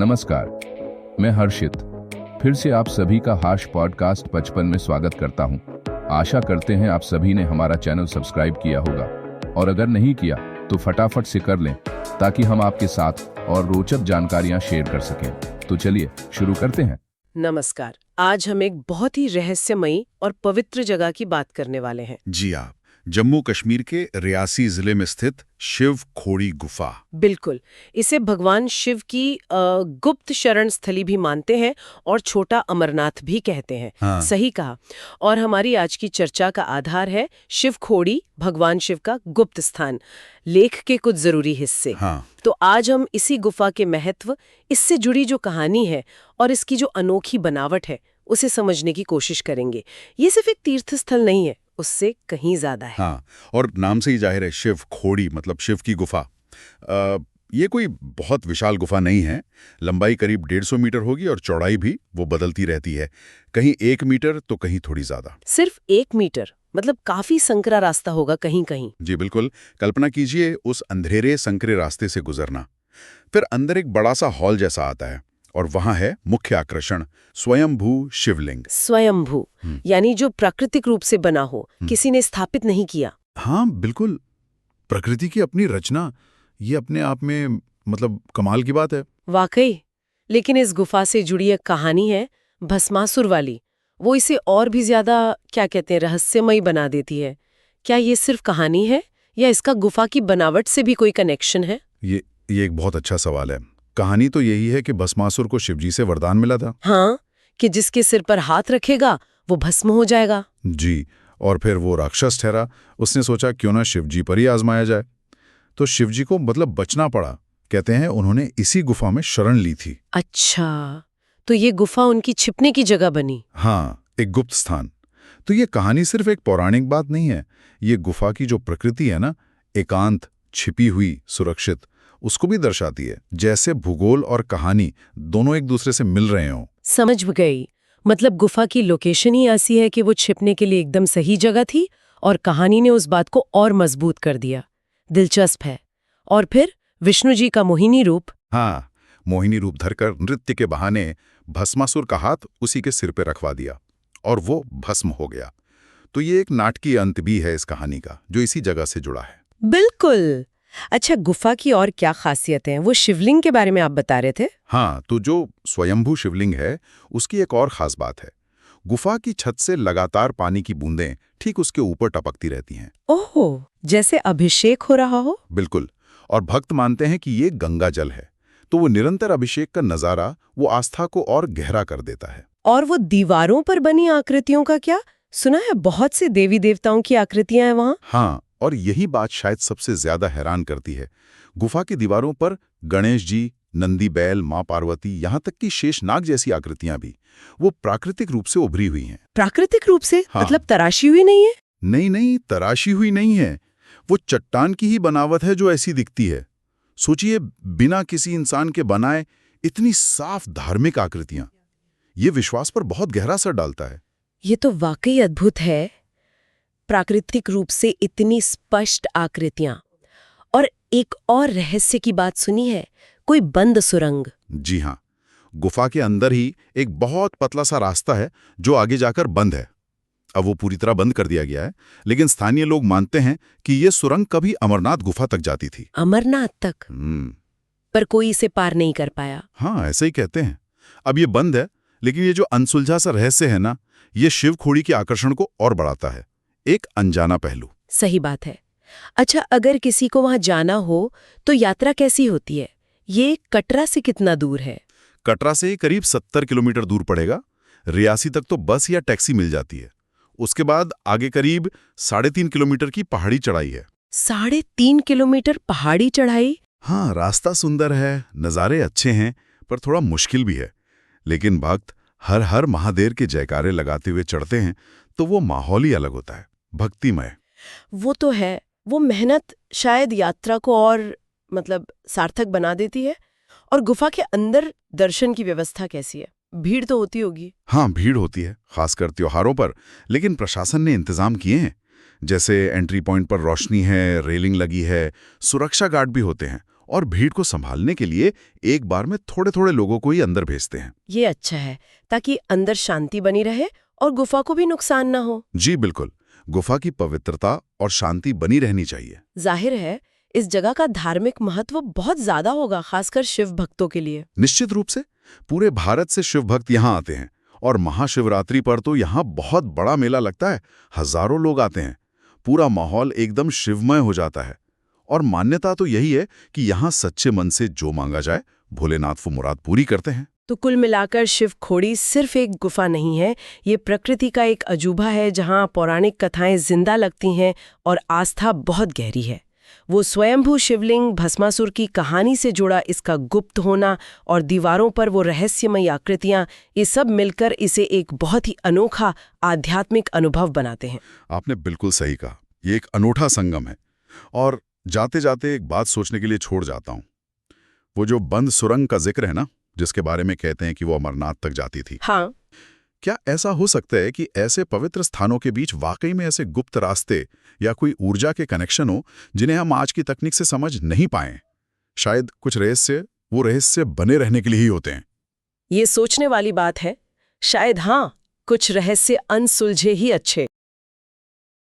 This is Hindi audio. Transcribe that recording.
नमस्कार, मैं हर्षित फिर से आप सभी का हाश पॉडकास्ट 55 में स्वागत करता हूं। आशा करते हैं आप सभी ने हमारा चैनल सब्सक्राइब किया होगा और अगर नहीं किया तो फटाफट से कर लें ताकि हम आपके साथ और रोचक जानकारियां शेयर कर सकें। तो चलिए शुरू करते हैं। नमस्कार। आज हम एक बहुत ही रहस्यमयी और पवित्र जगह की बात करने वाले हैं। जी आप जम्मू कश्मीर के रियासी जिले में स्थित शिव खोड़ी गुफा। बिल्कुल, इसे भगवान शिव की गुप्त शरण स्थली भी मानते हैं और छोटा अमरनाथ भी कहते हैं। हाँ। सही कहा। और हमारी आज की चर्चा का आधार है शिव खोड़ी, भगवान शिव का गुप्त स्थान, लेख के कुछ जरूरी हिस्से। हाँ। तो आज हम इसी गुफा के महत्व, इससे जुड़ी जो कहानी है और इसकी जो अनोखी बनावट है उसे समझने की कोशिश करेंगे। ये सिर्फ एक तीर्थ स्थल नहीं है, उससे कहीं ज्यादा है। हाँ, और नाम से ही जाहिर है, शिव खोड़ी मतलब शिव की गुफा। ये कोई बहुत विशाल गुफा नहीं है। लंबाई करीब 150 मीटर होगी और चौड़ाई भी वो बदलती रहती है, कहीं 1 मीटर तो कहीं थोड़ी ज्यादा। सिर्फ 1 मीटर मतलब काफी संकरा रास्ता होगा कहीं कहीं। जी बिल्कुल, कल्पना कीजिए उस अंधेरे संकरे रास्ते से गुजरना। फिर अंदर एक बड़ा सा हॉल जैसा आता है और वहां है मुख्य आकर्षण, स्वयंभू शिवलिंग। स्वयंभू यानी जो प्राकृतिक रूप से बना हो, किसी ने स्थापित नहीं किया। हाँ बिल्कुल, प्रकृति की अपनी रचना, ये अपने आप में मतलब कमाल की बात है। वाकई। लेकिन इस गुफा से जुड़ी एक कहानी है भस्मासुर वाली। वो इसे और भी ज्यादा क्या कहते हैं, रहस्यमयी बना देती है। क्या ये सिर्फ कहानी है या इसका गुफा की बनावट से भी कोई कनेक्शन है? ये एक बहुत अच्छा सवाल है। कहानी तो यही है कि भस्मासुर को शिवजी से वरदान मिला था। हाँ, कि जिसके सिर पर हाथ रखेगा वो भस्म हो जाएगा। जी, और फिर वो राक्षस ठहरा। उसने सोचा क्यों ना शिवजी पर ही आजमाया जाए, तो शिवजी को मतलब बचना पड़ा। कहते हैं उन्होंने इसी गुफा में शरण ली थी। अच्छा, तो ये गुफा उनकी छिपने की जगह बनी। हाँ, एक गुप्त स्थान। तो ये कहानी सिर्फ एक पौराणिक बात नहीं है। ये गुफा की जो प्रकृति है ना, एकांत, छिपी हुई, सुरक्षित, उसको भी दर्शाती है। जैसे भूगोल और कहानी दोनों एक दूसरे से मिल रहे हों। समझ गई। मतलब गुफा की लोकेशन ही ऐसी है कि वो छिपने के लिए एकदम सही जगह थी और कहानी ने उस बात को और मजबूत कर दिया। दिलचस्प है। और फिर विष्णु जी का मोहिनी रूप। हाँ, मोहिनी रूप धरकर नृत्य के बहाने भस्मासुर का हाथ उसी के सिर पे रखवा दिया और वो भस्म हो गया। तो ये एक नाटकीय अंत भी है इस कहानी का, जो इसी जगह से जुड़ा है। बिल्कुल। अच्छा, गुफा की और क्या खासियतें हैं? वो शिवलिंग के बारे में आप बता रहे थे। हाँ, तो जो स्वयंभू शिवलिंग है उसकी एक और खास बात है। गुफा की छत से लगातार पानी की बूंदें ठीक उसके ऊपर टपकती रहती हैं। ओह, जैसे अभिषेक हो रहा हो। बिल्कुल, और भक्त मानते हैं कि ये गंगा जल है, तो वो निरंतर अभिषेक का नजारा वो आस्था को और गहरा कर देता है। और वो दीवारों पर बनी आकृतियों का क्या? सुना है बहुत से देवी देवताओं की आकृतियां हैं वहां। हाँ, और यही बात शायद सबसे ज्यादा हैरान करती है। गुफा की दीवारों पर गणेश जी, नंदी बैल, माँ पार्वती, यहाँ तक कि शेषनाग जैसी आकृतियां भी वो प्राकृतिक रूप से उभरी हुई हैं। प्राकृतिक रूप से? हाँ। मतलब तराशी हुई नहीं है? नहीं नहीं, तराशी हुई नहीं है। वो चट्टान की ही बनावट है जो ऐसी दिखती है। सोचिए, बिना किसी इंसान के बनाए इतनी साफ धार्मिक आकृतियां, ये विश्वास पर बहुत गहरा असर डालता है। ये तो वाकई अद्भुत है। प्राकृतिक रूप से इतनी स्पष्ट आकृतियां। और एक और रहस्य की बात सुनी है, कोई बंद सुरंग। जी हाँ, गुफा के अंदर ही एक बहुत पतला सा रास्ता है जो आगे जाकर बंद है। अब वो पूरी तरह बंद कर दिया गया है, लेकिन स्थानीय लोग मानते हैं कि ये सुरंग कभी अमरनाथ गुफा तक जाती थी। अमरनाथ तक? पर कोई इसे पार नहीं कर पाया। हाँ, ऐसे ही कहते हैं। अब ये बंद है, लेकिन ये जो अनसुलझा सा रहस्य है ना, ये शिव खोड़ी के आकर्षण को और बढ़ाता है। एक अनजाना पहलू। सही बात है। अच्छा, अगर किसी को वहां जाना हो तो यात्रा कैसी होती है? ये कटरा से कितना दूर है? कटरा से करीब 70 किलोमीटर दूर पड़ेगा। रियासी तक तो बस या टैक्सी मिल जाती है। उसके बाद आगे करीब 3.5 किलोमीटर की पहाड़ी चढ़ाई है। 3.5 किलोमीटर पहाड़ी चढ़ाई? हाँ, रास्ता सुंदर है, नज़ारे अच्छे हैं, पर थोड़ा मुश्किल भी है। लेकिन भक्त हर हर महादेव के जयकारे लगाते हुए चढ़ते हैं, तो वो माहौल ही अलग होता है, भक्तिमय। वो तो है। वो मेहनत शायद यात्रा को और मतलब सार्थक बना देती है। और गुफा के अंदर दर्शन की व्यवस्था कैसी है? भीड़ तो होती होगी। हाँ, भीड़ होती है, खासकर त्योहारों पर, लेकिन प्रशासन ने इंतजाम किए हैं। जैसे एंट्री पॉइंट पर रोशनी है, रेलिंग लगी है, सुरक्षा गार्ड भी होते हैं और भीड़ को संभालने के लिए एक बार में थोड़े थोड़े लोगों को ही अंदर भेजते हैं। ये अच्छा है, ताकि अंदर शांति बनी रहे और गुफा को भी नुकसान ना हो। जी बिल्कुल, गुफा की पवित्रता और शांति बनी रहनी चाहिए। जाहिर है इस जगह का धार्मिक महत्व बहुत ज्यादा होगा, खासकर शिव भक्तों के लिए। निश्चित रूप से पूरे भारत से शिव भक्त यहाँ आते हैं और महाशिवरात्रि पर तो यहाँ बहुत बड़ा मेला लगता है। हजारों लोग आते हैं, पूरा माहौल एकदम शिवमय हो जाता है। और मान्यता तो यही है कि यहाँ सच्चे मन से जो मांगा जाए भोलेनाथ वो मुराद पूरी करते हैं। तो कुल मिलाकर शिव खोड़ी सिर्फ एक गुफा नहीं है, ये प्रकृति का एक अजूबा है जहाँ पौराणिक कथाएं जिंदा लगती हैं और आस्था बहुत गहरी है। वो स्वयंभू शिवलिंग, भस्मासुर की कहानी से जुड़ा इसका गुप्त होना और दीवारों पर वो रहस्यमयी आकृतियां, ये सब मिलकर इसे एक बहुत ही अनोखा आध्यात्मिक अनुभव बनाते हैं। आपने बिल्कुल सही कहा, ये एक अनूठा संगम है। और जाते जाते एक बात सोचने के लिए छोड़ जाता हूँ। वो जो बंद सुरंग का जिक्र है ना, जिसके बारे में कहते हैं कि वो अमरनाथ तक जाती थी। हाँ, क्या ऐसा हो सकता है कि ऐसे पवित्र स्थानों के बीच वाकई में ऐसे गुप्त रास्ते या कोई ऊर्जा के कनेक्शन हो जिन्हें हम आज की तकनीक से समझ नहीं पाए? शायद कुछ रहस्य वो रहस्य बने रहने के लिए ही होते हैं। ये सोचने वाली बात है। शायद हाँ, कुछ रहस्य अनसुलझे ही अच्छे।